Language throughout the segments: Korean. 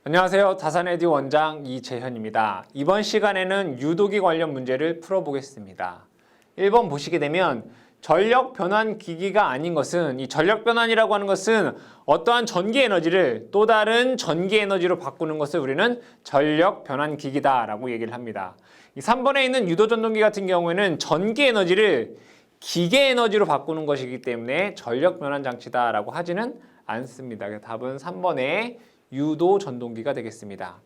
안녕하세요. 다산에듀 원장 이재현입니다. 이번 시간에는 유도기 관련 문제를 풀어보겠습니다. 1번 보시게 되면 전력 변환 기기가 아닌 것은, 이 전력 변환이라고 하는 것은 어떠한 전기 에너지를 또 다른 전기 에너지로 바꾸는 것을 우리는 전력 변환 기기다라고 얘기를 합니다. 이 3번에 있는 유도 전동기 같은 경우에는 전기 에너지를 기계 에너지로 바꾸는 것이기 때문에 전력 변환 장치다라고 하지는 않습니다. 그래서 답은 3번에 유도 전동기가 되겠습니다.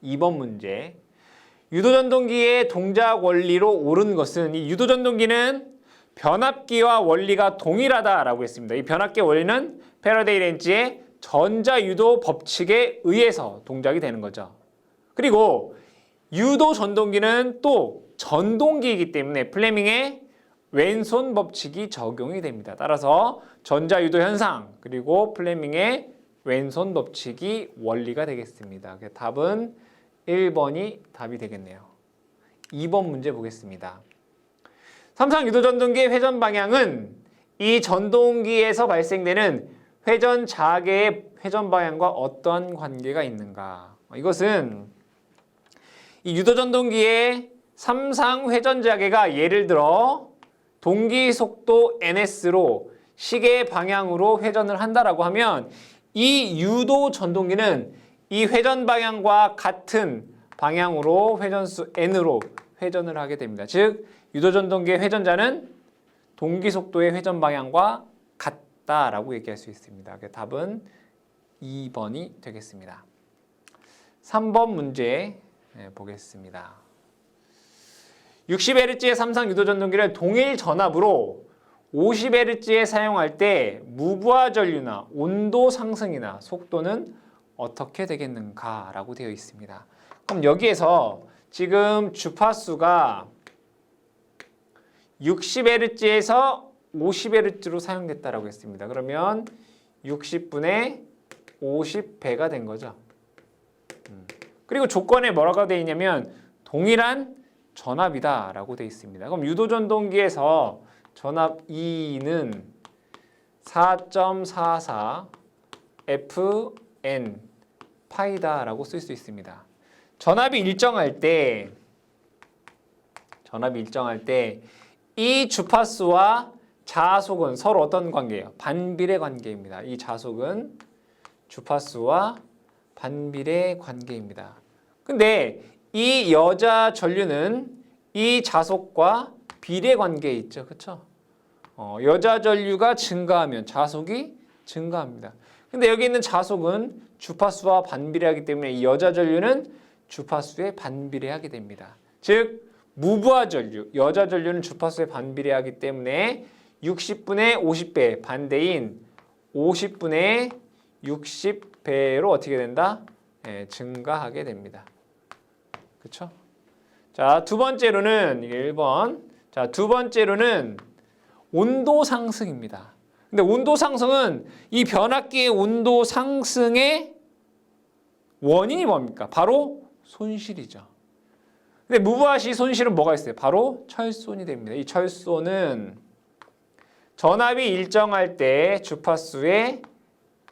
2번 문제. 유도 전동기의 동작 원리로 옳은 것은, 이 유도 전동기는 변압기와 원리가 동일하다라고 했습니다. 이 변압기의 원리는 패러데이 렌치의 전자유도 법칙에 의해서 동작이 되는 거죠. 그리고 유도 전동기는 또 전동기이기 때문에 플레밍의 왼손 법칙이 적용이 됩니다. 따라서 전자유도 현상 그리고 플레밍의 왼손 법칙이 원리가 되겠습니다. 답은 1번이 답이 되겠네요. 2번 문제 보겠습니다. 삼상 유도 전동기의 회전 방향은 이 전동기에서 발생되는 회전 자계의 회전 방향과 어떤 관계가 있는가? 이것은 이 유도 전동기의 삼상 회전 자계가 예를 들어 동기 속도 ns로 시계 방향으로 회전을 한다라고 하면 이 유도 전동기는 이 회전 방향과 같은 방향으로 회전수 n으로 회전을 하게 됩니다. 즉 유도 전동기의 회전자는 동기 속도의 회전 방향과 같다라고 얘기할 수 있습니다. 답은 2번이 되겠습니다. 3번 문제 보겠습니다. 60Hz의 삼상 유도 전동기를 동일 전압으로 50Hz에 사용할 때 무부하 전류나 온도 상승이나 속도는 어떻게 되겠는가 라고 되어 있습니다. 그럼 여기에서 지금 주파수가 60Hz에서 50Hz로 사용됐다라고 했습니다. 그러면 60분의 50배가 된 거죠. 그리고 조건에 뭐라고 되어 있냐면 동일한 전압이다 라고 되어 있습니다. 그럼 유도 전동기에서 전압 E는 4.44 Fn 파이다 라고 쓸 수 있습니다. 전압이 일정할 때 이 주파수와 자속은 서로 어떤 관계예요? 반비례 관계입니다. 이 자속은 주파수와 반비례 관계입니다. 근데 이 여자 전류는 이 자속과 비례 관계에 있죠. 그렇죠? 여자 전류가 증가하면 자속이 증가합니다. 근데 여기 있는 자속은 주파수와 반비례하기 때문에 이 여자 전류는 주파수에 반비례하게 됩니다. 즉 무부하 전류, 여자 전류는 주파수에 반비례하기 때문에 60분의 50배 반대인 50분의 60배로 어떻게 된다? 증가하게 됩니다. 그렇죠? 자, 두 번째로는 이게 1번. 자, 두 번째로는 온도 상승입니다. 근데 온도 상승은 이 변압기의 온도 상승의 원인이 뭡니까? 바로 손실이죠. 근데 무부하 시 손실은 뭐가 있어요? 바로 철손이 됩니다. 이 철손은 전압이 일정할 때 주파수에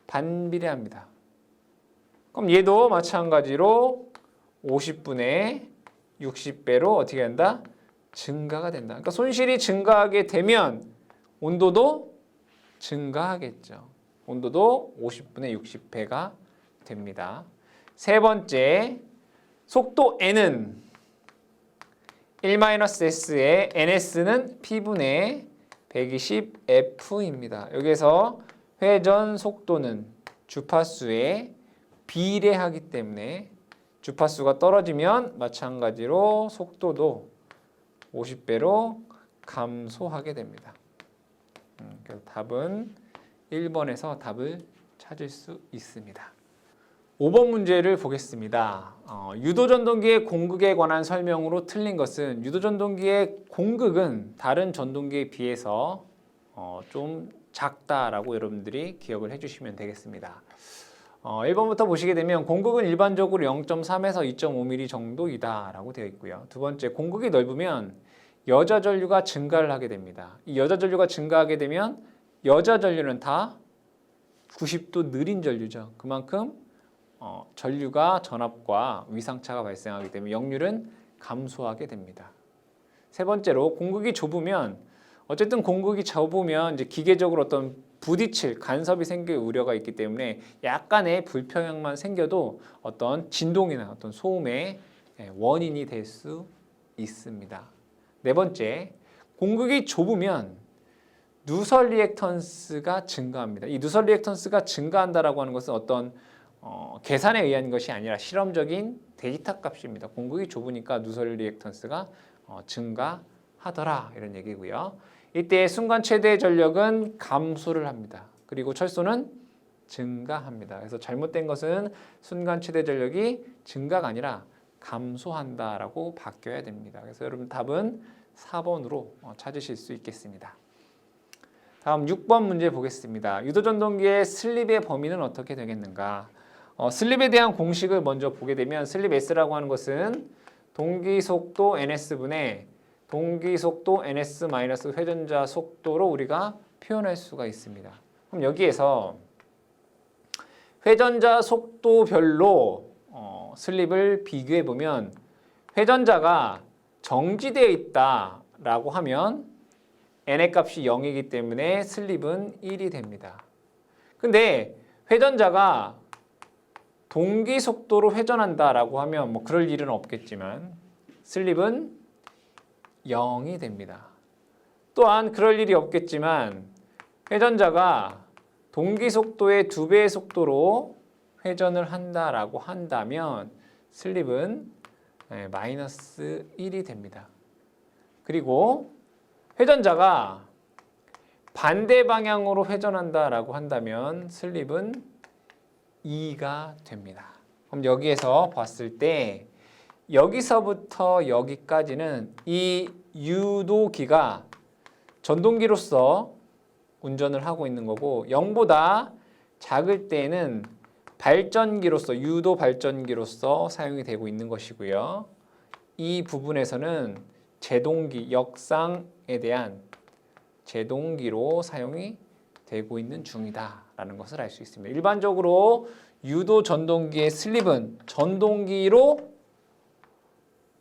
반비례합니다. 그럼 얘도 마찬가지로 50분의 60배로 어떻게 한다? 증가가 된다. 그러니까 손실이 증가하게 되면 온도도 증가하겠죠. 온도도 50분의 60배가 됩니다. 세 번째, 속도 n은 1-s의 ns는 p분의 120f입니다. 여기서 회전 속도는 주파수에 비례하기 때문에 주파수가 떨어지면 마찬가지로 속도도 50배로 감소하게 됩니다. 그래서 답은 1번에서 답을 찾을 수 있습니다. 5번 문제를 보겠습니다. 유도 전동기의 공극에 관한 설명으로 틀린 것은, 유도 전동기의 공극은 다른 전동기에 비해서 좀 작다라고 여러분들이 기억을 해주시면 되겠습니다. 1번부터 보시게 되면 공극은 일반적으로 0.3에서 2.5mm 정도이다 라고 되어 있고요. 두 번째, 공극이 넓으면 여자 전류가 증가를 하게 됩니다. 이 여자 전류가 증가하게 되면 여자 전류는 다 90도 느린 전류죠. 그만큼 전류가 전압과 위상차가 발생하기 때문에 역률은 감소하게 됩니다. 세 번째로 공극이 좁으면 어쨌든 공극이 좁으면 이제 기계적으로 어떤 부딪힐 간섭이 생길 우려가 있기 때문에 약간의 불평형만 생겨도 어떤 진동이나 어떤 소음의 원인이 될 수 있습니다. 네 번째, 공극이 좁으면 누설 리액턴스가 증가합니다. 이 누설 리액턴스가 증가한다라고 하는 것은 어떤 계산에 의한 것이 아니라 실험적인 데이터 값입니다. 공극이 좁으니까 누설 리액턴스가 증가하더라 이런 얘기고요. 이때 순간 최대 전력은 감소를 합니다. 그리고 철소는 증가합니다. 그래서 잘못된 것은 순간 최대 전력이 증가가 아니라 감소한다라고 바뀌어야 됩니다. 그래서 여러분 답은 4번으로 찾으실 수 있겠습니다. 다음 6번 문제 보겠습니다. 유도전동기의 슬립의 범위는 어떻게 되겠는가? 슬립에 대한 공식을 먼저 보게 되면 슬립 S라고 하는 것은 동기속도 ns분의 동기속도 ns 마이너스 회전자 속도로 우리가 표현할 수가 있습니다. 그럼 여기에서 회전자 속도별로 슬립을 비교해 보면 회전자가 정지되어 있다라고 하면 n의 값이 0이기 때문에 슬립은 1이 됩니다. 근데 회전자가 동기 속도로 회전한다라고 하면 뭐 그럴 일은 없겠지만 슬립은 0이 됩니다. 또한 그럴 일이 없겠지만 회전자가 동기 속도의 2배의 속도로 회전을 한다라고 한다면 슬립은 마이너스 1이 됩니다. 그리고 회전자가 반대 방향으로 회전한다라고 한다면 슬립은 2가 됩니다. 그럼 여기에서 봤을 때 여기서부터 여기까지는 이 유도기가 전동기로서 운전을 하고 있는 거고 0보다 작을 때는 발전기로서 유도 발전기로서 사용이 되고 있는 것이고요. 이 부분에서는 제동기, 역상에 대한 제동기로 사용이 되고 있는 중이다라는 것을 알 수 있습니다. 일반적으로 유도 전동기의 슬립은 전동기로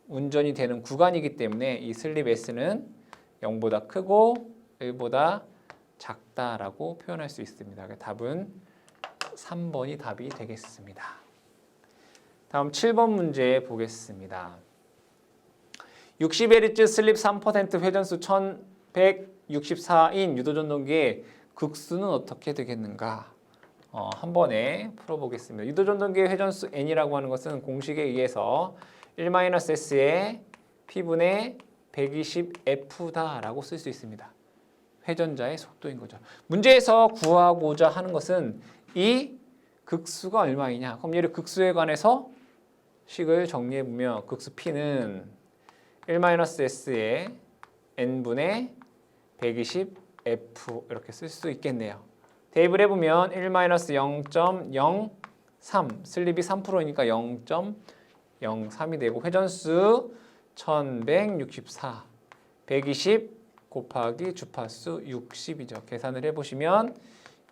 운전이 되는 구간이기 때문에 이 슬립 S는 0보다 크고 1보다 작다라고 표현할 수 있습니다. 답은 3번이 답이 되겠습니다. 다음 7번 문제 보겠습니다. 60Hz 슬립 3% 회전수 1164인 유도전동기의 극수는 어떻게 되겠는가? 한 번에 풀어보겠습니다. 유도전동기의 회전수 n이라고 하는 것은 공식에 의해서 1-s의 p분의 120f다라고 쓸 수 있습니다. 회전자의 속도인 거죠. 문제에서 구하고자 하는 것은 이 극수가 얼마이냐? 그럼 얘를 극수에 관해서 식을 정리해보면 극수 p는 1-s의 n분의 120f 이렇게 쓸 수 있겠네요. 대입을 해보면 1-0.03 슬립이 3%니까 0.03이 되고 회전수 1164 120 곱하기 주파수 60이죠. 계산을 해보시면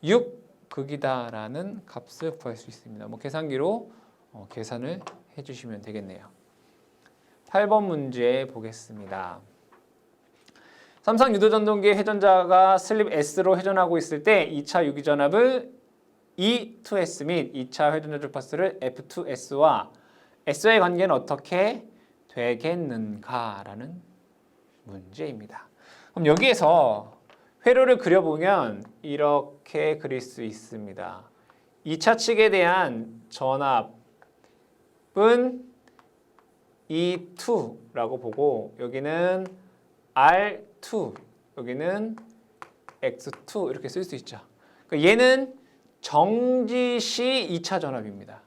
6극이다라는 값을 구할 수 있습니다. 뭐 계산기로 계산을 해주시면 되겠네요. 8번 문제 보겠습니다. 삼성 유도전동기의 회전자가 슬립 S로 회전하고 있을 때 2차 유기전압을 E2S 및 2차 회전자 주파수를 F2S와 S와의 관계는 어떻게 되겠는가라는 문제입니다. 그럼 여기에서 회로를 그려보면 이렇게 그릴 수 있습니다. 2차 측에 대한 전압은 E2라고 보고 여기는 R2, 여기는 X2 이렇게 쓸 수 있죠. 그러니까 얘는 정지시 2차 전압입니다.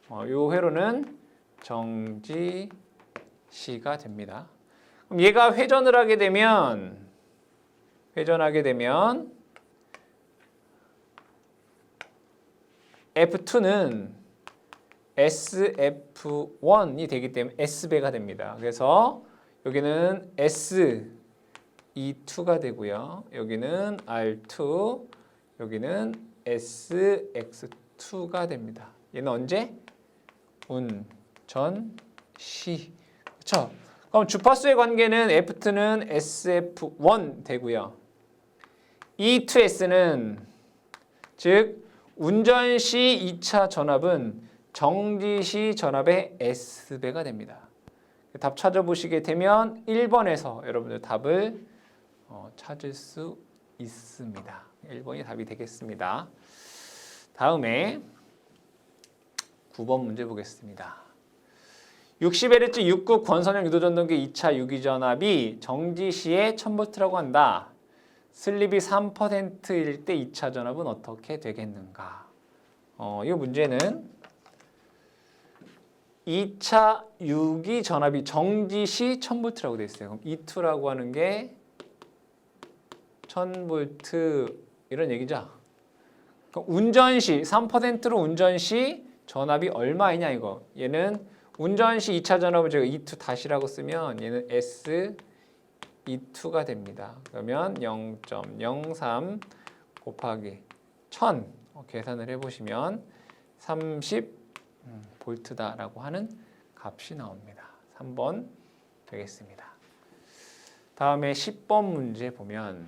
이 회로는 정지시가 됩니다. 그럼 얘가 회전을 하게 되면 F2는 SF1이 되기 때문에 S배가 됩니다. 그래서 여기는 SE2가 되고요. 여기는 R2, 여기는 SX2가 됩니다. 얘는 언제? 운, 전, 시. 그렇죠? 그럼 주파수의 관계는 F2는 SF1 되고요. E2S는 즉 운전 시 2차 전압은 정지 시 전압의 S배가 됩니다. 답 찾아보시게 되면 1번에서 여러분들 답을 찾을 수 있습니다. 1번이 답이 되겠습니다. 다음에 9번 문제 보겠습니다. 60Hz 6급 권선형 유도전동기 2차 유기전압이 정지 시에 1000V라고 한다. 슬립이 3%일 때 2차 전압은 어떻게 되겠는가? 이 문제는 2차 유기 전압이 정지 시 1000V라고 되어 있어요. 그럼 E2라고 하는 게 1000V 이런 얘기죠. 그럼 운전 시 3%로 운전 시 전압이 얼마이냐 이거. 얘는 운전 시 2차 전압을 제가 E2 다시라고 쓰면 얘는 S E2가 됩니다. 그러면 0.03 곱하기 1000 계산을 해보시면 30V다라고 하는 값이 나옵니다. 3번 되겠습니다. 다음에 10번 문제 보면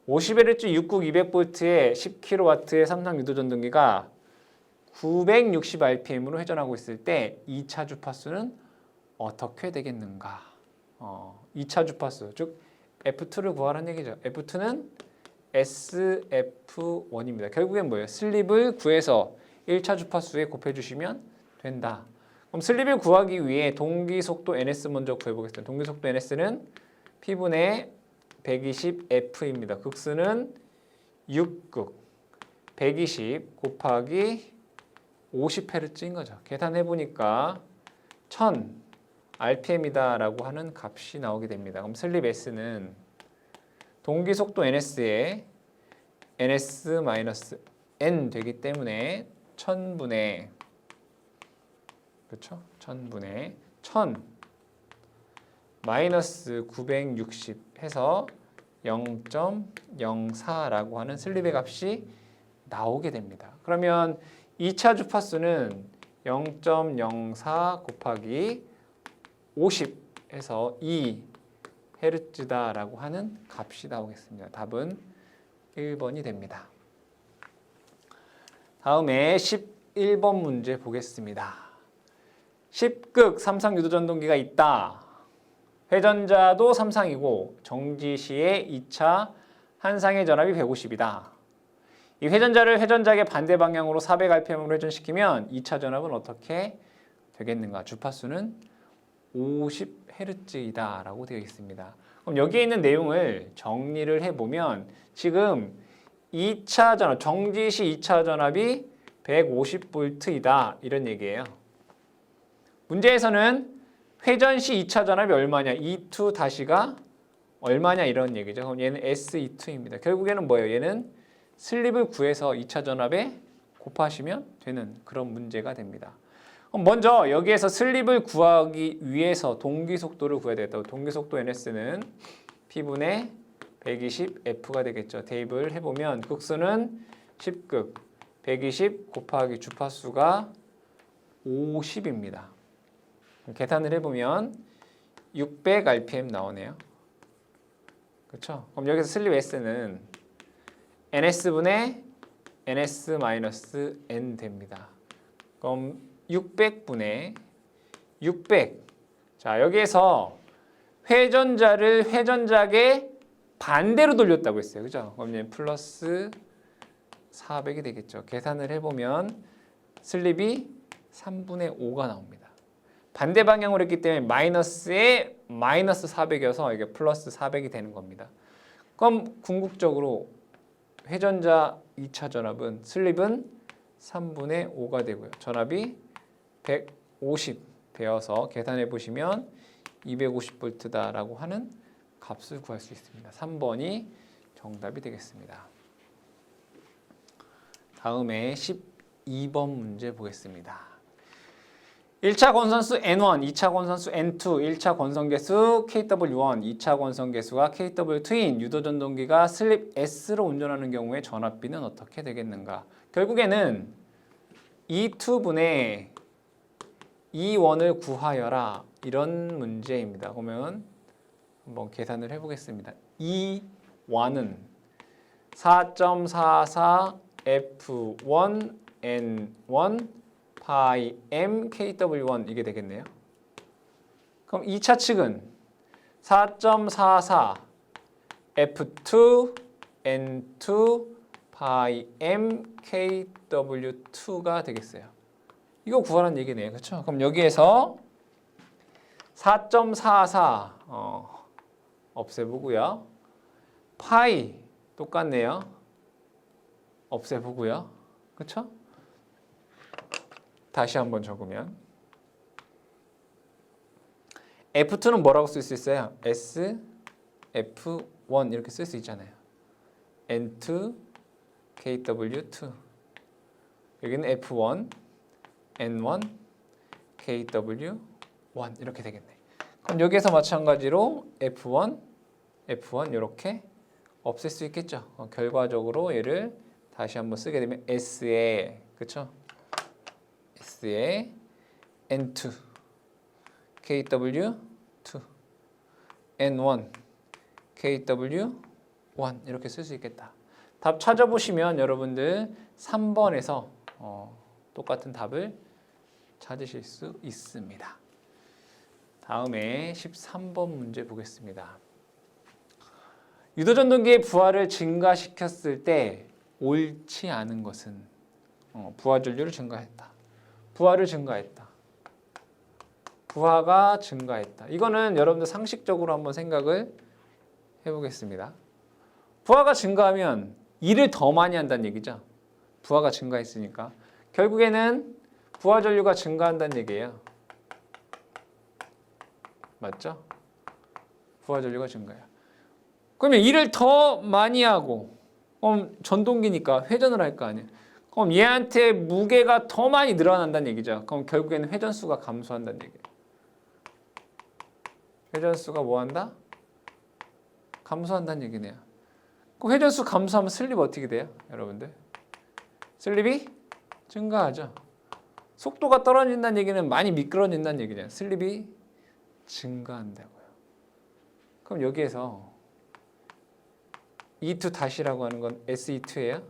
50Hz 6국 200V에 10kW의 삼성 유도전동기가 960rpm으로 회전하고 있을 때 2차 주파수는 어떻게 되겠는가? 2차 주파수, 즉 F2를 구하라는 얘기죠. F2는 SF1입니다. 결국엔 뭐예요? 슬립을 구해서 1차 주파수에 곱해주시면 된다. 그럼 슬립을 구하기 위해 동기속도 NS 먼저 구해보겠습니다. 동기속도 NS는 P분의 120F입니다. 극수는 6극 120 곱하기 50Hz인 거죠. 계산해보니까 1000 RPM이다라고 하는 값이 나오게 됩니다. 그럼 슬립 S는 동기속도 NS에 NS-N 되기 때문에 1000분의 그렇죠? 1000분의 1000 마이너스 960 해서 0.04라고 하는 슬립의 값이 나오게 됩니다. 그러면 2차 주파수는 0.04 곱하기 50 해서 2Hz다라고 하는 값이 나오겠습니다. 답은 1번이 됩니다. 다음에 11번 문제 보겠습니다. 10극 삼상 유도전동기가 있다. 회전자도 삼상이고 정지 시에 2차 한상의 전압이 150이다. 이 회전자를 회전작의 반대 방향으로 400rpm으로 회전시키면 2차 전압은 어떻게 되겠는가? 주파수는 50Hz이다 라고 되어 있습니다. 그럼 여기에 있는 내용을 정리를 해보면 지금 2차 전압, 정지 시 2차 전압이 150V이다 이런 얘기예요. 문제에서는 회전 시 2차 전압이 얼마냐? E2 다시가 얼마냐 이런 얘기죠. 그럼 얘는 SE2입니다. 결국에는 뭐예요? 얘는 슬립을 구해서 2차 전압에 곱하시면 되는 그런 문제가 됩니다. 그럼 먼저 여기에서 슬립을 구하기 위해서 동기속도를 구해야 되겠다. 동기속도 NS는 P분의 120F가 되겠죠. 대입을 해보면 극수는 10극 120 곱하기 주파수가 50입니다. 계산을 해보면 600rpm 나오네요. 그렇죠? 그럼 여기서 슬립 S는 NS분의 NS-N 됩니다. 그럼 600분의 600. 자, 여기에서 회전자를 회전작의 반대로 돌렸다고 했어요. 그죠? 그럼 플러스 400이 되겠죠. 계산을 해보면 슬립이 3분의 5가 나옵니다. 반대 방향으로 했기 때문에 마이너스에 마이너스 400이어서 이게 플러스 400이 되는 겁니다. 그럼 궁극적으로 회전자 2차 전압은 슬립은 3분의 5가 되고요. 전압이 150 되어서 계산해 보시면 250V다라고 하는 값을 구할 수 있습니다. 3번이 정답이 되겠습니다. 다음에 12번 문제 보겠습니다. 1차 권선수 N1, 2차 권선수 N2, 1차 권선계수 KW1, 2차 권선계수가 KW2인 유도전동기가 슬립 S로 운전하는 경우에 전압비는 어떻게 되겠는가? 결국에는 E2분의 E1을 구하여라. 이런 문제입니다. 그러면 한번 계산을 해보겠습니다. E1은 4.44 F1 N1 파이 M KW1 이게 되겠네요. 그럼 2차 측은 4.44 F2 N2 파이 M KW2가 되겠어요. 이거 구하라는 얘기네요. 그렇죠? 그럼 여기에서 4.44 없애보고요. 파이 똑같네요. 없애보고요. 그렇죠? 다시 한번 적으면 F2는 뭐라고 쓸 수 있어요? S, F1 이렇게 쓸 수 있잖아요. N2, KW2 여기는 F1, N1, KW1 이렇게 되겠네. 그럼 여기에서 마찬가지로 F1 이렇게 없앨 수 있겠죠. 결과적으로 얘를 다시 한번 쓰게 되면 S에 그쵸? S에 N2, KW2, N1, KW1 이렇게 쓸 수 있겠다. 답 찾아보시면 여러분들 3번에서 똑같은 답을 찾으실 수 있습니다. 다음에 13번 문제 보겠습니다. 유도전동기의 부하를 증가시켰을 때 옳지 않은 것은 부하 전류를 증가했다. 부하를 증가했다. 부하가 증가했다. 이거는 여러분들 상식적으로 한번 생각을 해보겠습니다. 부하가 증가하면 일을 더 많이 한다는 얘기죠. 부하가 증가했으니까. 결국에는 부하 전류가 증가한다는 얘기예요. 맞죠? 부하 전류가 증가해요. 그러면 일을 더 많이 하고 그럼 전동기니까 회전을 할 거 아니에요. 그럼 얘한테 무게가 더 많이 늘어난다는 얘기죠. 그럼 결국에는 회전수가 감소한다는 얘기예요. 회전수가 뭐한다? 감소한다는 얘기네요. 그 회전수 감소하면 슬립 어떻게 돼요? 여러분들? 슬립이 증가하죠. 속도가 떨어진다는 얘기는 많이 미끄러진다는 얘기잖아요. 슬립이 증가한다고요. 그럼 여기에서 E2 다시라고 하는 건 SE2예요.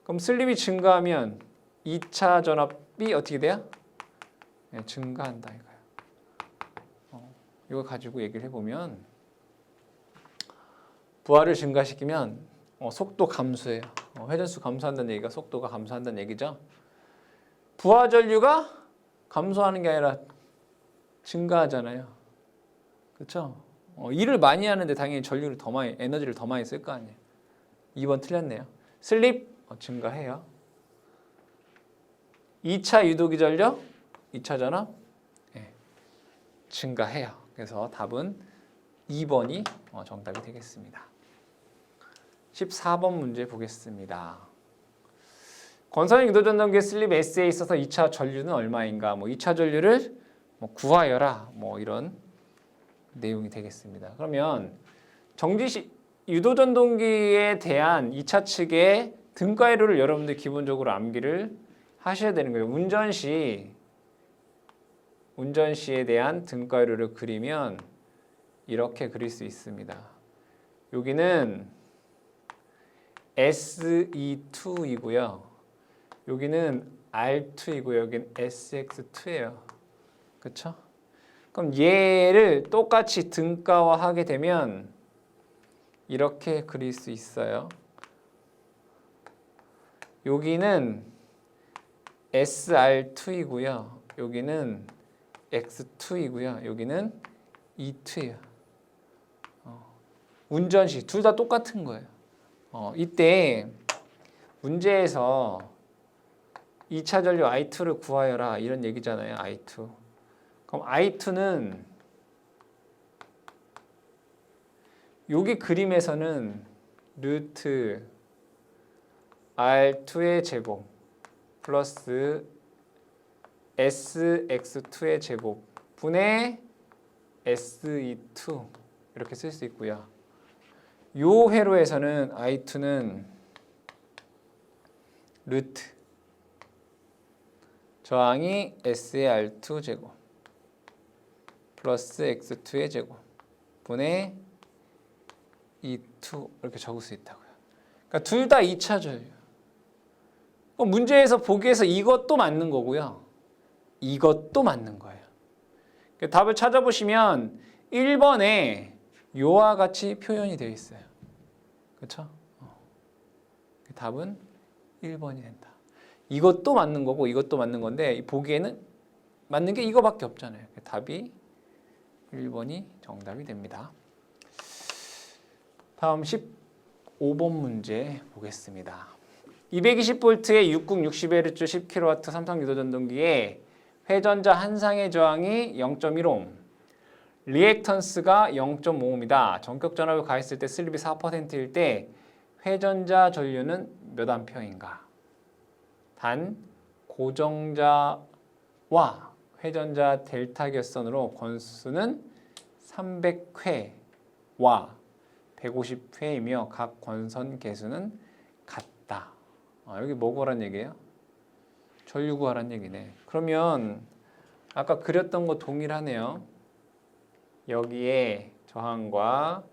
그럼 슬립이 증가하면 2차 전압이 어떻게 돼요? 네, 증가한다 이거예요. 이거 가지고 얘기를 해보면 부하를 증가시키면 속도 감소해요. 회전수 감소한다는 얘기가 속도가 감소한다는 얘기죠. 부하 전류가 감소하는 게 아니라 증가하잖아요. 그렇죠? 일을 많이 하는데 당연히 전류를 더 많이, 에너지를 더 많이 쓸 거 아니에요. 2번 틀렸네요. 슬립 증가해요. 2차 유도기 전력, 2차 전압 증가해요. 그래서 답은 2번이 정답이 되겠습니다. 14번 문제 보겠습니다. 건선형 유도전동기의 슬립 S에 있어서 2차 전류는 얼마인가? 2차 전류를 구하여라. 이런 내용이 되겠습니다. 그러면 정지시 유도전동기에 대한 2차 측의 등가이로를 여러분들 기본적으로 암기를 하셔야 되는 거예요. 운전 시에 대한 등가이로를 그리면 이렇게 그릴 수 있습니다. 여기는 SE2이고요. 여기는 R2이고요. 여기는 SX2예요. 그렇죠? 그럼 얘를 똑같이 등가화하게 되면 이렇게 그릴 수 있어요. 여기는 SR2이고요. 여기는 X2이고요. 여기는 E2예요. 운전시 둘 다 똑같은 거예요. 이때 문제에서 2차 전류 I2를 구하여라 이런 얘기잖아요. I2. 그럼 I2는 여기 그림에서는 루트 R2의 제곱 플러스 SX2의 제곱 분의 SE2 이렇게 쓸 수 있고요. 요 회로에서는 I2는 루트 저항이 S의 R2 제곱 플러스 X2의 제곱 분의 E2 이렇게 적을 수 있다고요. 그러니까 둘 다 2차 전류. 문제에서 보기에서 이것도 맞는 거고요. 이것도 맞는 거예요. 답을 찾아보시면 1번에 요와 같이 표현이 되어 있어요. 그렇죠? 답은 1번이 된다. 이것도 맞는 거고 이것도 맞는 건데 보기에는 맞는 게 이거밖에 없잖아요. 답이 1번이 정답이 됩니다. 다음 15번 문제 보겠습니다. 220V의 60, 60Hz 10kW 삼성 유도전동기에 회전자 한 쌍의 저항이 0.1옴, 리액턴스가 0.5옴이다. 전격 전압을 가했을 때 슬립이 4%일 때 회전자 전류는 몇 암페어인가? 단 고정자와 회전자 델타 결선으로 권수는 300회와 150회이며 각 권선 개수는 같다. 여기 뭐 구하란 얘기예요? 전류 구하란 얘기네. 그러면 아까 그렸던 거 동일하네요. 여기에 저항과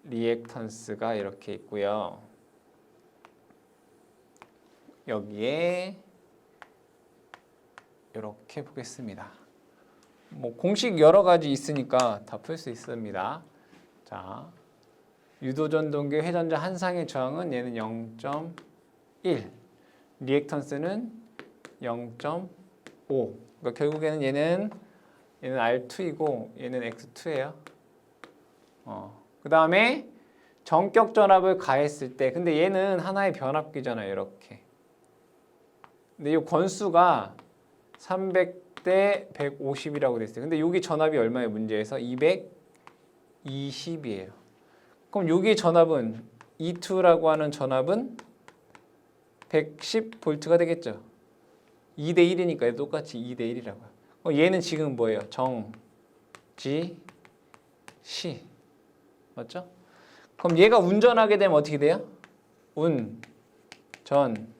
리액턴스가 이렇게 있고요. 여기에 이렇게 보겠습니다. 뭐 공식 여러 가지 있으니까 다 풀 수 있습니다. 자, 유도전동기 회전자 한 쌍의 저항은 얘는 0.1, 리액턴스는 0.5. 그러니까 결국에는 얘는 R2이고 얘는 X2예요. 그 다음에 전격 전압을 가했을 때, 근데 얘는 하나의 변압기잖아요, 이렇게. 근데 이 권수가 300대 150이라고 돼 있어요. 근데 여기 전압이 얼마예요? 문제에서 220이에요. 그럼 여기 전압은 E2라고 하는 전압은 110V가 되겠죠. 2대 1이니까 똑같이 2대 1이라고요. 얘는 지금 뭐예요? 정, 지, 시. 맞죠? 그럼 얘가 운전하게 되면 어떻게 돼요? 운, 전,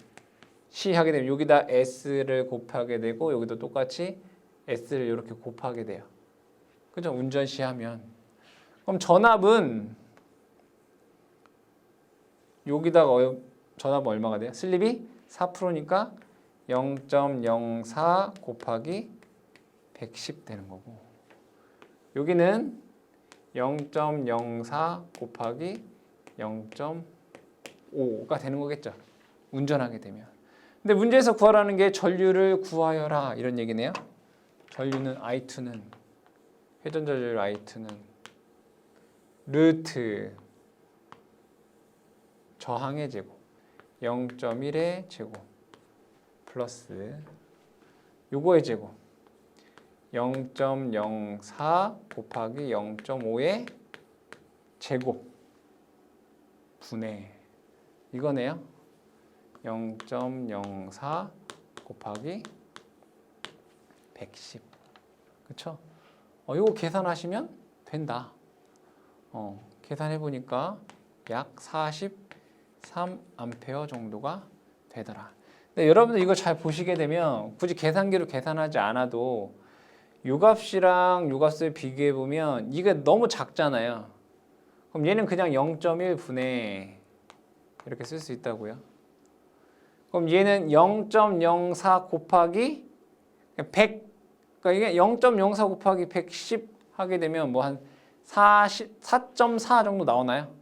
시 하게 되면 여기다 S를 곱하게 되고 여기도 똑같이 S를 이렇게 곱하게 돼요. 그죠? 운전시 하면. 그럼 전압은 여기다가 전압은 얼마가 돼요? 슬립이 4%니까 0.04 곱하기 110 되는 거고 여기는 0.04 곱하기 0.5가 되는 거겠죠. 운전하게 되면. 근데 문제에서 구하라는 게 전류를 구하여라 이런 얘기네요. 전류는 I2는 회전자 전류 I2는 루트 저항의 제곱 0.1의 제곱 플러스 요거의 제곱 0.04 곱하기 0.5의 제곱 분의 이거네요. 0.04 곱하기 110. 그쵸? 이거 계산하시면 된다. 계산해 보니까 약 43A 정도가 되더라. 근데 여러분들 이거 잘 보시게 되면 굳이 계산기로 계산하지 않아도 요값이랑 요값을 비교해 보면 이게 너무 작잖아요. 그럼 얘는 그냥 0.1분의 이렇게 쓸 수 있다고요. 그럼 얘는 0.04 곱하기 100, 그러니까 이게 0.04 곱하기 110 하게 되면 뭐 한 4.4 정도 나오나요?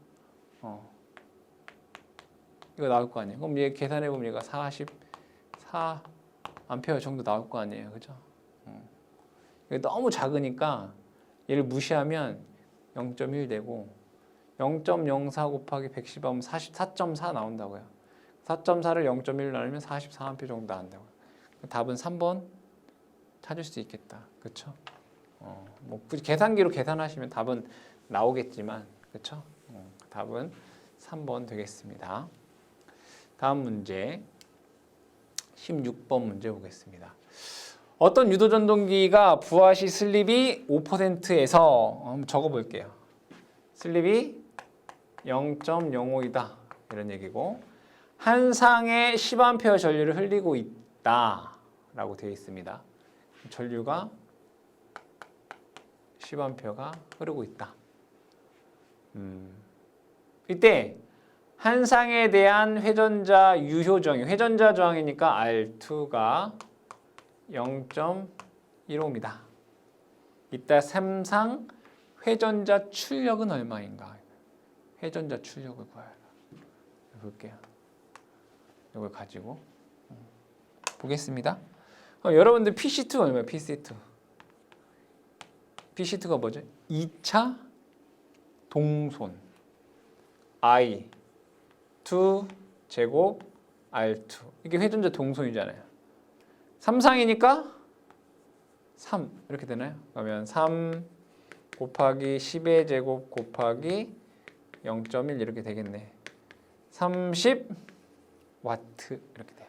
이거 나올 거 아니에요. 그럼 얘 계산해 보면 얘가 44 암페어 정도 나올 거 아니에요. 그죠? 이게 너무 작으니까 얘를 무시하면 0.1 되고 0.04 곱하기 110 하면 44.4 나온다고요. 4.4를 0.1로 나누면 44A 정도 나온다고요. 답은 3번 찾을 수 있겠다. 그렇죠? 뭐 굳이 계산기로 계산하시면 답은 나오겠지만 그렇죠? 답은 3번 되겠습니다. 다음 문제 16번 문제 보겠습니다. 어떤 유도전동기가 부하 시 슬립이 5%에서 한번 적어볼게요. 슬립이 0.05이다 이런 얘기고 한 쌍의 10A 전류를 흘리고 있다. 라고 되어 있습니다. 전류가 10A가 흐르고 있다. 이때 한 상에 대한 회전자 유효 저항이 회전자 저항이니까 R2가 0.15입니다. 이따 3상 회전자 출력은 얼마인가? 회전자 출력을 구해라. 볼게요. 이걸 가지고 보겠습니다. 여러분들 PC2 얼마예요? PC2. PC2가 뭐죠? 2차 동손 I 2 제곱 R2 이게 회전자 동손이잖아요. 3상이니까 3 이렇게 되나요? 그러면 3 곱하기 10의 제곱 곱하기 0.1 이렇게 되겠네. 30 와트 이렇게 돼요.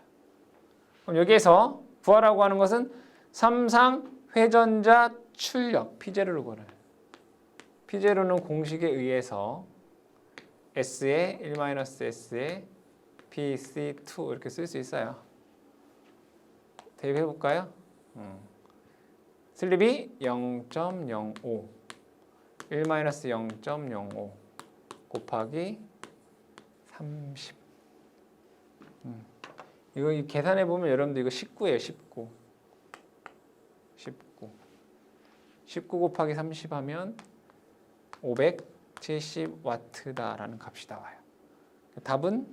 그럼 여기에서 구하라고 하는 것은 3상 회전자 출력 P0를 구하래요. P0는 공식에 의해서 S에 1-S에 PC2 이렇게 쓸 수 있어요. 대입해 볼까요? 슬립이 0.05 1-0.05 곱하기 30 이거 계산해 보면 여러분들 이거 19예요. 19 곱하기 30 하면 570W다라는 값이 나와요. 답은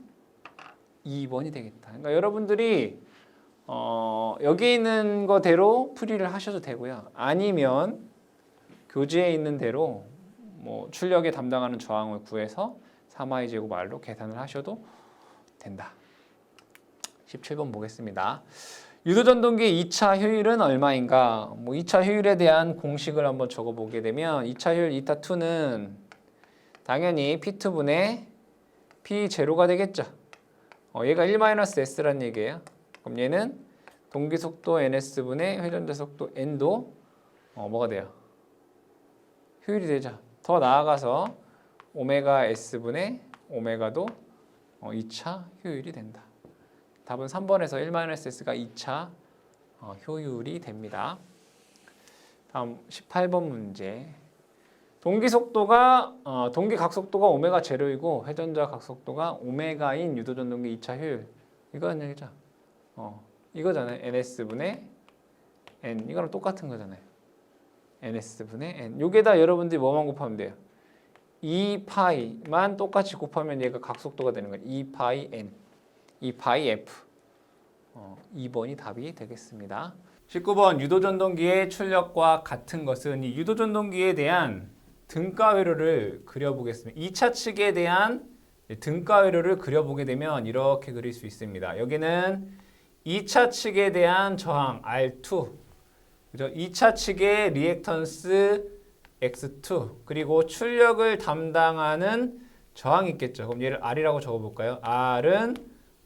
2번이 되겠다. 그러니까 여러분들이 여기 있는 거대로 풀이를 하셔도 되고요. 아니면 교재에 있는 대로 뭐 출력에 담당하는 저항을 구해서 3i 제곱 r로 계산을 하셔도 된다. 17번 보겠습니다. 유도전동기의 2차 효율은 얼마인가? 뭐 2차 효율에 대한 공식을 한번 적어보게 되면 2차 효율 이타2는 당연히 P2분의 P0가 되겠죠. 얘가 1-S라는 얘기예요. 그럼 얘는 동기속도 NS분의 회전자 속도 N도 뭐가 돼요? 효율이 되죠. 더 나아가서 오메가 S분의 오메가도 2차 효율이 된다. 답은 3번에서 1-S가 2차 효율이 됩니다. 다음 18번 문제. 동기 각속도가 오메가 제로이고 회전자 각속도가 오메가인 유도전동기 2차 효율. 이거는 얘기죠. 이거잖아요. NS분의 N. 이거랑 똑같은 거잖아요. NS분의 N. 요게다 여러분들이 뭐만 곱하면 돼요? 2파이만 똑같이 곱하면 얘가 각속도가 되는 거예요. 2파이 N. 2파이 F. 2번이 답이 되겠습니다. 19번 유도전동기의 출력과 같은 것은 이 유도전동기에 대한 등가 회로를 그려보겠습니다. 2차 측에 대한 등가 회로를 그려보게 되면 이렇게 그릴 수 있습니다. 여기는 2차 측에 대한 저항 R2, 그죠? 2차 측의 리액턴스 X2, 그리고 출력을 담당하는 저항이 있겠죠. 그럼 얘를 R이라고 적어볼까요? R은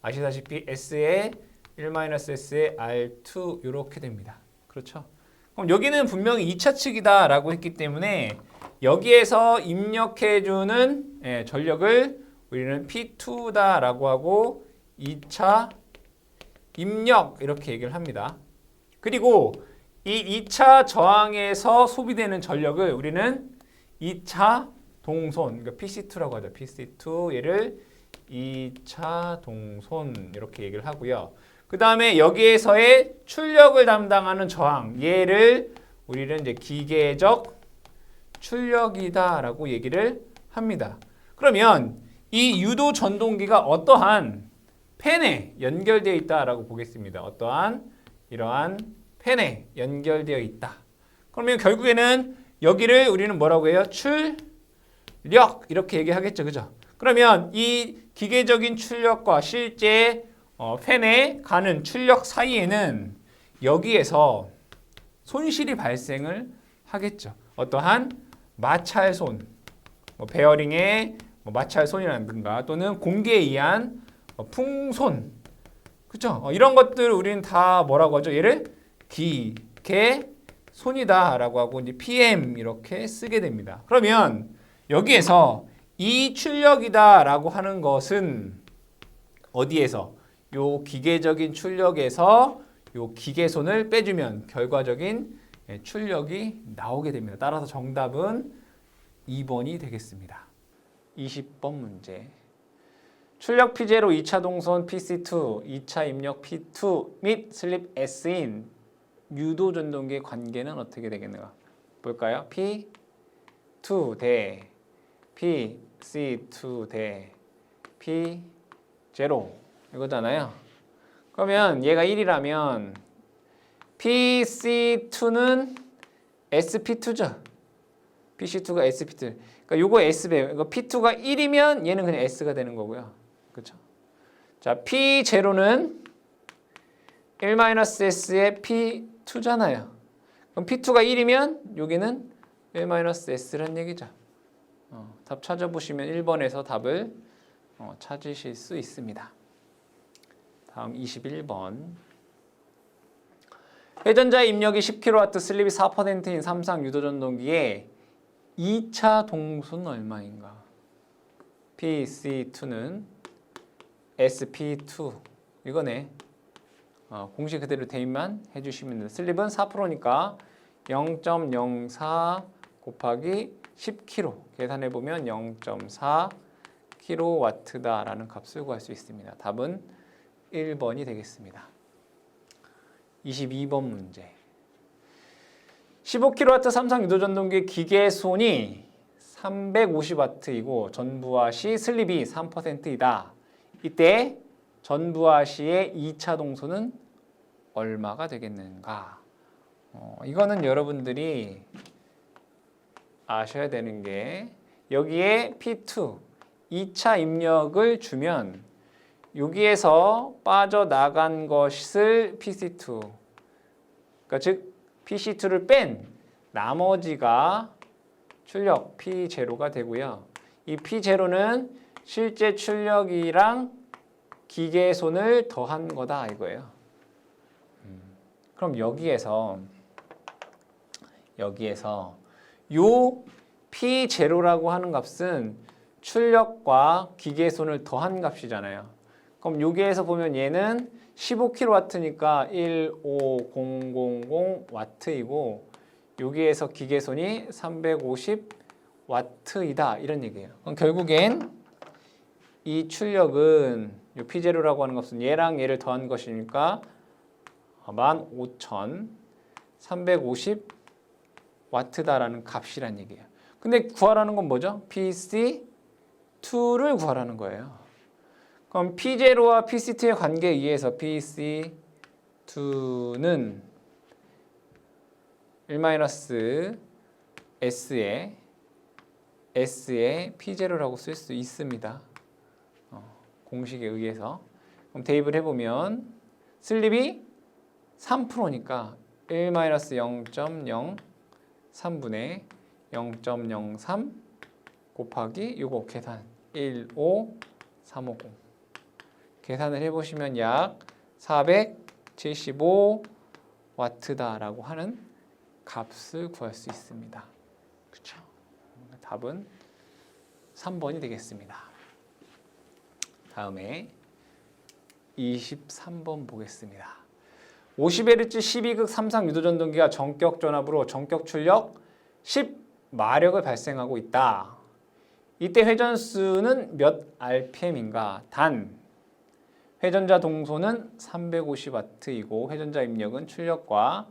아시다시피 S의 1-S의 R2 이렇게 됩니다. 그렇죠? 그럼 여기는 분명히 2차 측이다 라고 했기 때문에 여기에서 입력해주는 전력을 우리는 P2다 라고 하고 2차 입력 이렇게 얘기를 합니다. 그리고 이 2차 저항에서 소비되는 전력을 우리는 2차 동손, 그러니까 PC2라고 하죠. PC2 얘를 2차 동손 이렇게 얘기를 하고요. 그 다음에 여기에서의 출력을 담당하는 저항 얘를 우리는 이제 기계적 출력이다라고 얘기를 합니다. 그러면 이 유도 전동기가 어떠한 펜에 연결되어 있다라고 보겠습니다. 어떠한 이러한 펜에 연결되어 있다. 그러면 결국에는 여기를 우리는 뭐라고 해요? 출력 이렇게 얘기하겠죠, 그죠? 그러면 이 기계적인 출력과 실제 펜에 가는 출력 사이에는 여기에서 손실이 발생을 하겠죠. 어떠한 마찰손, 베어링의 마찰손이라든가 또는 공기에 의한 풍손, 그렇죠? 이런 것들 우리는 다 뭐라고 하죠? 얘를 기계손이다라고 하고 이제 PM 이렇게 쓰게 됩니다. 그러면 여기에서 이 출력이다라고 하는 것은 어디에서? 요 기계적인 출력에서 요 기계손을 빼주면 결과적인 출력이 나오게 됩니다. 따라서 정답은 2번이 되겠습니다. 20번 문제. 출력 P0 2차 동선 PC2, 2차 입력 P2 및 슬립 S인 유도 전동기의 관계는 어떻게 되겠는가? 볼까요? P2 대 PC2 대 P0 이거잖아요. 그러면 얘가 1이라면 PC2는 SP2죠. PC2가 SP2. 그러니까 요거 S배요. 이거 P2가 1이면 얘는 그냥 S가 되는 거고요. 그렇죠? 자, P0는 1-S의 P2잖아요. 그럼 P2가 1이면 여기는 1-S란 얘기죠. 답 찾아보시면 1번에서 답을 찾으실 수 있습니다. 다음 21번. 회전자 입력이 10kW, 슬립이 4%인 삼상 유도전동기에 2차 동선 얼마인가? PC2는 SP2 이거네. 공식 그대로 대입만 해주시면 됩니다. 슬립은 4%니까 0.04 곱하기 10kg 계산해보면 0.4kW다라는 값을 구할 수 있습니다. 답은 1번이 되겠습니다. 22번 문제. 15kW 삼상 유도전동기의 기계손이 350W이고 전부하시 슬립이 3%이다. 이때 전부하시의 2차 동선은 얼마가 되겠는가? 이거는 여러분들이 아셔야 되는 게 여기에 P2, 2차 입력을 주면 여기에서 빠져나간 것을 PC2, 그러니까 즉 PC2를 뺀 나머지가 출력 P0가 되고요. 이 P0는 실제 출력이랑 기계손을 더한 거다 이거예요. 그럼 여기에서 요 P0라고 하는 값은 출력과 기계손을 더한 값이잖아요. 그럼 여기에서 보면 얘는 15kW니까 15000W이고 여기에서 기계손이 350W이다 이런 얘기예요. 그럼 결국엔 이 출력은 이 P0라고 하는 값은 얘랑 얘를 더한 것이니까 15350W다라는 값이란 얘기예요. 근데 구하라는 건 뭐죠? PC2를 구하라는 거예요. 그럼 P0와 PC2의 관계에 의해서 PC2는 1-S의 P0라고 쓸 수 있습니다. 공식에 의해서. 그럼 대입을 해보면 슬립이 3%니까 1-0.03분의 0.03 곱하기 요거 계산 15350 계산을 해보시면 약 475W다라고 하는 값을 구할 수 있습니다. 그렇죠? 답은 3번이 되겠습니다. 다음에 23번 보겠습니다. 50Hz 12극 삼상 유도전동기가 전격 전압으로 전격 출력 10마력을 발생하고 있다. 이때 회전수는 몇 RPM인가? 단 회전자 동선은 350W이고 회전자 입력은 출력과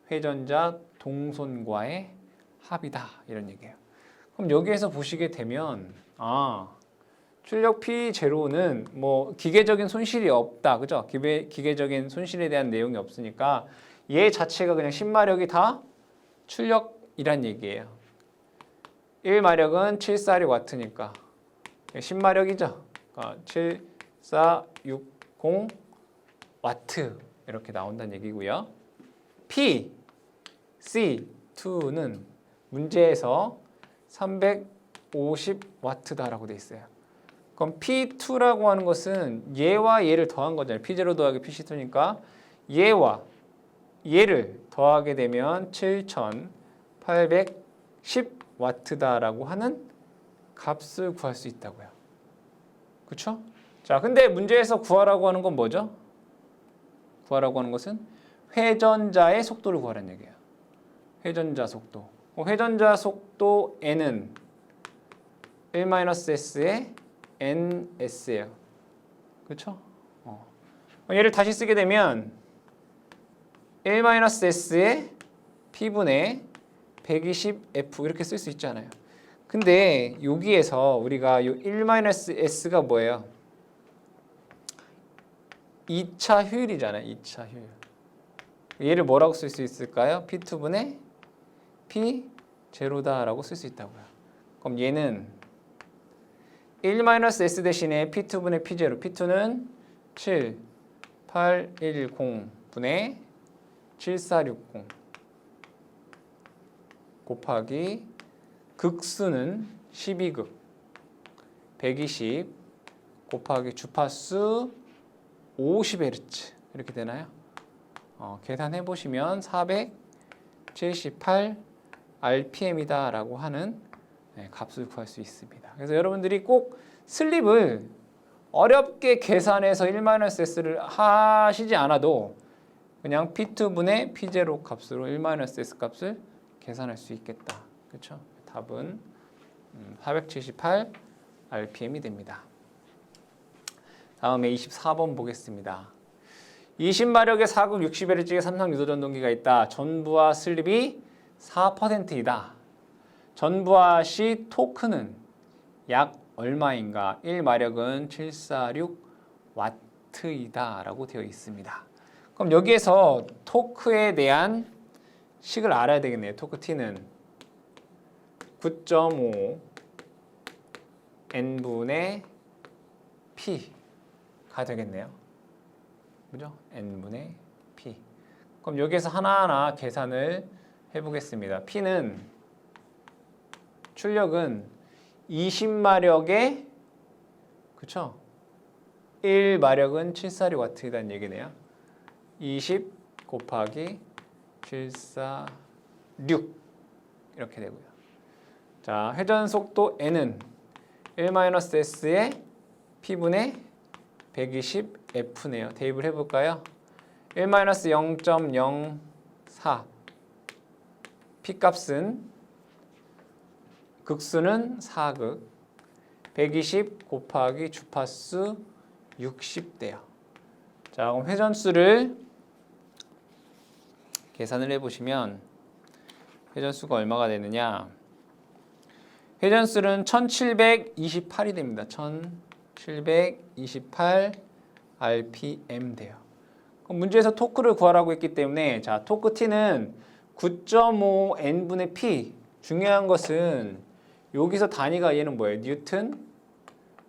회전자 동선과의 합이다. 이런 얘기예요. 그럼 여기에서 보시게 되면 출력 P0는 뭐 기계적인 손실이 없다. 그죠? 기계적인 손실에 대한 내용이 없으니까 얘 자체가 그냥 10마력이 다 출력이란 얘기예요. 1마력은 746W니까 10마력이죠. 7460W 이렇게 나온다는 얘기고요. PC2는 문제에서 350W다라고 돼 있어요. 그럼 P2라고 하는 것은 얘와 얘를 더한 거잖아요. P0 더하기 PC2니까 얘와 얘를 더하게 되면 7810W다라고 하는 값을 구할 수 있다고요. 그렇죠? 자, 근데 문제에서 구하라고 하는 건 뭐죠? 구하라고 하는 것은 회전자의 속도를 구하라는 얘기예요. 회전자 속도. 회전자 속도 n은 1-s의 ns예요. 그렇죠? 얘를 다시 쓰게 되면 1-s의 p분의 120f 이렇게 쓸 수 있잖아요. 근데 여기에서 우리가 이 1-s가 뭐예요? 2차 효율이잖아요. 2차 효율. 얘를 뭐라고 쓸 수 있을까요? P2분의 P0다라고 쓸 수 있다고요. 그럼 얘는 1-s 대신에 P2분의 P0. P2는 7, 8, 1, 0분의 7460 곱하기 극수는 12극 120 곱하기 주파수 50Hz 이렇게 되나요? 계산해 보시면 478 RPM이다 라고 하는 값을 구할 수 있습니다. 그래서 여러분들이 꼭 슬립을 어렵게 계산해서 1-s를 하시지 않아도 그냥 P2분의 P0 값으로 1-s 값을 계산할 수 있겠다. 그렇죠? 답은 478 RPM이 됩니다. 다음에 24번 보겠습니다. 20마력의 4극 60Hz의 삼성 유도전동기가 있다. 전부하 슬립이 4%이다. 전부하 시 토크는 약 얼마인가? 1마력은 746W이다 라고 되어 있습니다. 그럼 여기에서 토크에 대한 식을 알아야 되겠네요. 토크 T는 9.5 N분의 P가 되겠네요. 그죠? N분의 P. 그럼 여기에서 하나하나 계산을 해보겠습니다. P는 출력은 20마력의 그쵸? 1마력은 746W이라는 얘기네요. 20 곱하기 746 이렇게 되고요. 자, 회전 속도 N은 1-s의 P분의 120F네요. 대입을 해볼까요? 1-0.04 P값은 극수는 4극 120 곱하기 주파수 60대요. 자, 그럼 회전수를 계산을 해보시면 회전수가 얼마가 되느냐? 회전수는 1728이 됩니다. 1728 RPM 돼요. 그럼 문제에서 토크를 구하라고 했기 때문에 자, 토크 T는 9.5 N분의 P. 중요한 것은 여기서 단위가 얘는 뭐예요? 뉴턴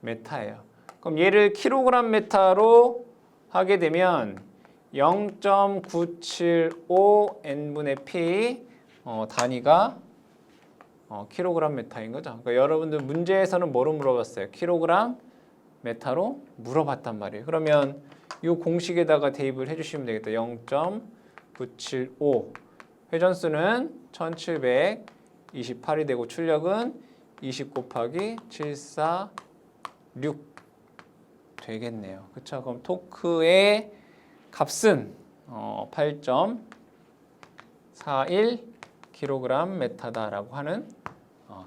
메타예요. 그럼 얘를 킬로그램 메타로 하게 되면 0.975 N분의 P 단위가 킬로그램 메타인 거죠. 그러니까 여러분들 문제에서는 뭐로 물어봤어요? 킬로그램 메타로 물어봤단 말이에요. 그러면 이 공식에다가 대입을 해주시면 되겠다. 0.975 회전수는 1728이 되고 출력은 20 곱하기 746 되겠네요. 그렇죠? 그럼 토크의 값은 8.41 kg 메타다라고 하는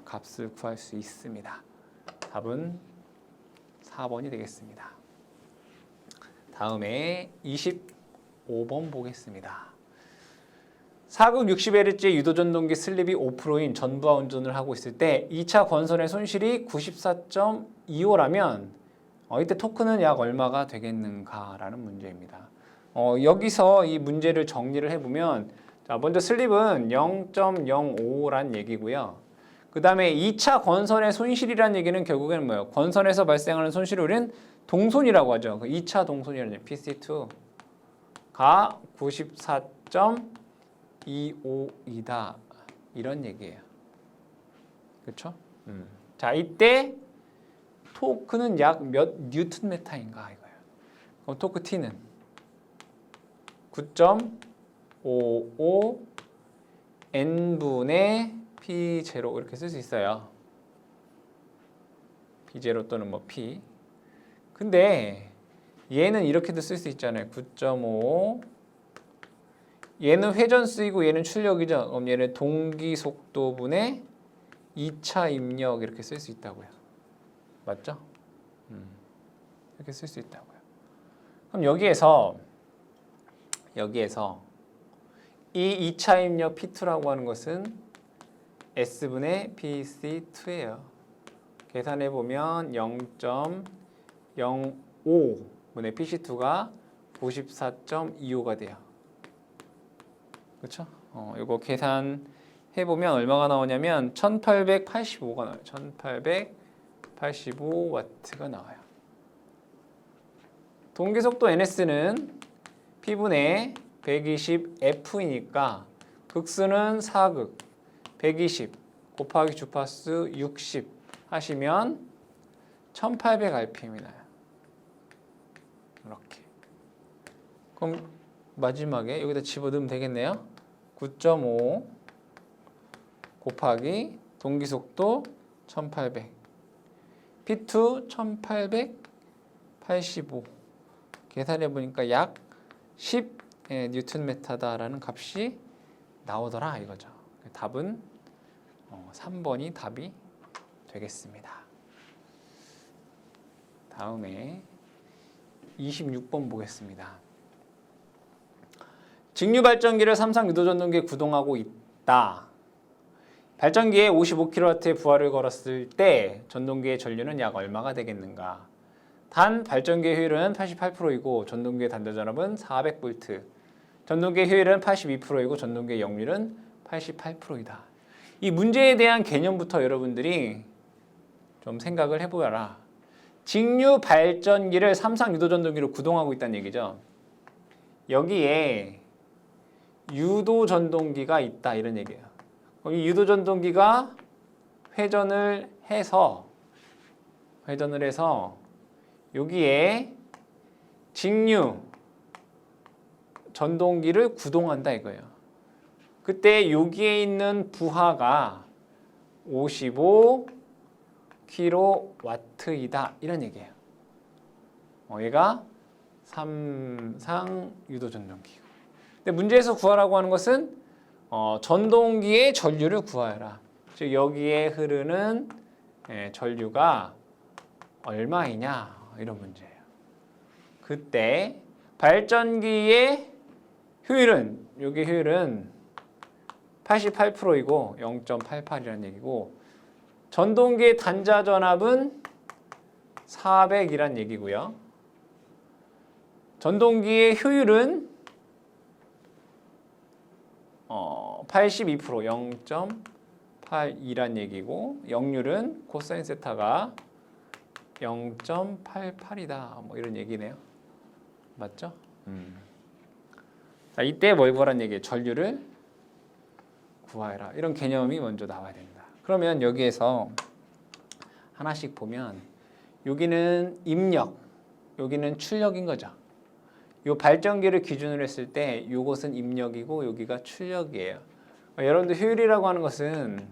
값을 구할 수 있습니다. 답은 4번이 되겠습니다. 다음에 25번 보겠습니다. 4극 60Hz 유도전동기 슬립이 5%인 전부하 운전을 하고 있을 때 2차 권선의 손실이 94.25라면 이때 토크는 약 얼마가 되겠는가라는 문제입니다. 여기서 이 문제를 정리를 해보면 자, 먼저 슬립은 0.05란 얘기고요. 그 다음에 2차 권선의 손실이라는 얘기는 결국에는 뭐예요? 권선에서 발생하는 손실을 우리는 동손이라고 하죠. 그 2차 동손이라는 얘기, PC2가 94.25이다 이런 얘기예요. 그렇죠? 자, 이때 토크는 약 몇 뉴턴 메타인가 이거예요. 그럼 토크 T는 9.55 N분의 P0 이렇게 쓸 수 있어요. P0 또는 뭐 P. 근데 얘는 이렇게도 쓸 수 있잖아요. 9.5 얘는 회전 쓰이고 얘는 출력이죠. 그럼 얘는 동기 속도분의 2차 입력 이렇게 쓸 수 있다고요. 맞죠? 이렇게 쓸 수 있다고요. 그럼 여기에서 이 2차 입력 P2라고 하는 것은 S분의 PC2예요. 계산해 보면 0.05분의 PC2가 54.25가 돼요. 그렇죠? 이거 계산해 보면 얼마가 나오냐면 1885가 나와요. 1885W가 나와요. 동기속도 NS는 P분의 120F이니까 극수는 4극 120 곱하기 주파수 60 하시면 1800rpm이 나요. 이렇게. 그럼 마지막에 여기다 집어넣으면 되겠네요. 9.5 곱하기 동기속도 1800 P2 1885 계산해 보니까 약 10 뉴턴미터다라는 값이 나오더라 이거죠. 답은 3번이 답이 되겠습니다. 다음에 26번 보겠습니다. 직류 발전기를 삼상 유도전동기에 구동하고 있다. 발전기에 55kW의 부하를 걸었을 때 전동기의 전류는 약 얼마가 되겠는가? 단 발전기의 효율은 88%이고 전동기의 단자전압은 400V. 전동기의 효율은 82%이고 전동기의 역률은 88%이다. 이 문제에 대한 개념부터 여러분들이 좀 생각을 해보아라. 직류 발전기를 삼상 유도전동기로 구동하고 있다는 얘기죠. 여기에 유도전동기가 있다 이런 얘기예요. 이 유도전동기가 회전을 해서 여기에 직류 전동기를 구동한다 이거예요. 그때 여기에 있는 부하가 55kW이다 이런 얘기예요. 얘가 삼상 유도전동기고. 근데 문제에서 구하라고 하는 것은 전동기의 전류를 구하여라. 즉 여기에 흐르는 전류가 얼마이냐 이런 문제예요. 그때 발전기의 효율은 여기 효율은 88%이고 0.88이라는 얘기고 전동기의 단자 전압은 400이란 얘기고요. 전동기의 효율은 82% 0.82란 얘기고 역률은 코사인 세타가 0.88이다 뭐 이런 얘기네요. 맞죠? 자, 이때 뭘 구하란 얘기예요? 전류를 구하여라. 이런 개념이 먼저 나와야 된다. 그러면 여기에서 하나씩 보면 여기는 입력, 여기는 출력인 거죠. 이 발전기를 기준으로 했을 때 이것은 입력이고 여기가 출력이에요. 여러분들 효율이라고 하는 것은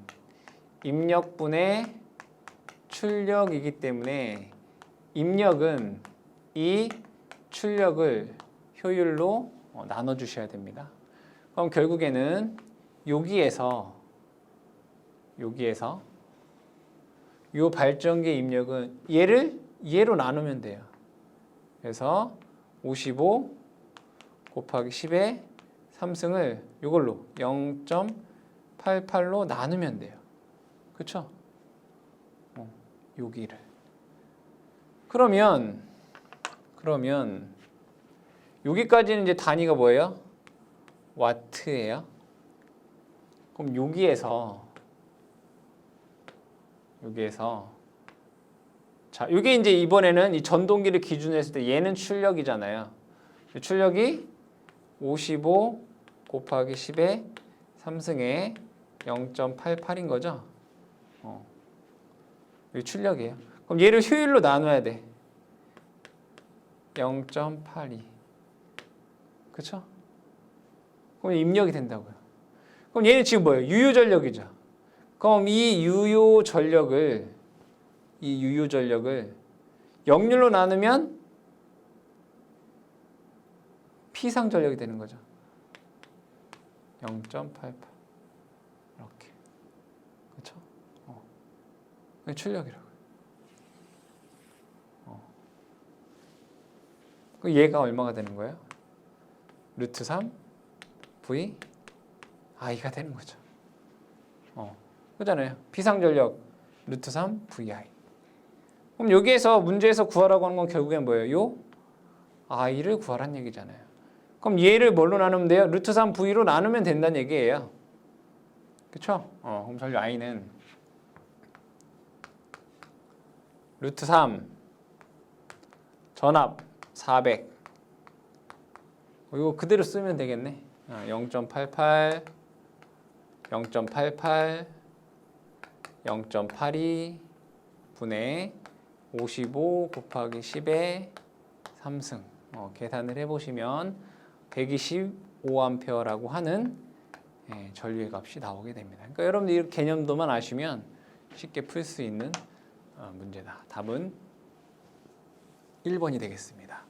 입력분의 출력이기 때문에 입력은 이 출력을 효율로 나눠주셔야 됩니다. 그럼 결국에는 여기에서 이 발전기의 입력은 얘로 나누면 돼요. 그래서 55 곱하기 10의 3승을 이걸로 0.88로 나누면 돼요. 그렇죠? 여기를. 그러면 여기까지는 이제 단위가 뭐예요? 와트예요. 그럼 여기에서 자, 이게 이제 이번에는 이 전동기를 기준으로 했을 때 얘는 출력이잖아요. 출력이 55 곱하기 10의 3승에 0.88인 거죠. 이게 출력이에요. 그럼 얘를 효율로 나눠야 돼. 0.82. 그렇죠? 그럼 입력이 된다고요. 그럼 얘는 지금 뭐예요? 유효전력이죠. 그럼 이 유효전력을 역률로 나누면 피상전력이 되는 거죠. 0.88 이렇게. 그렇죠? 그게 출력이라고요. 그 얘가 얼마가 되는 거예요? 루트 3 V I가 되는 거죠. 그잖아요. 비상전력 루트 3 VI. 그럼 여기에서 문제에서 구하라고 하는 건 결국엔 뭐예요? 요 I를 구하란 얘기잖아요. 그럼 얘를 뭘로 나누면 돼요? 루트 3 V로 나누면 된다는 얘기예요. 그쵸? 그럼 전류 I는 루트 3 전압 400 이거 그대로 쓰면 되겠네. 0.88 0.88 0.82 분의 55 곱하기 10의 3승 계산을 해보시면 125A라고 하는 전류의 값이 나오게 됩니다. 그러니까 여러분들 이 개념도만 아시면 쉽게 풀 수 있는 문제다. 답은 1번이 되겠습니다.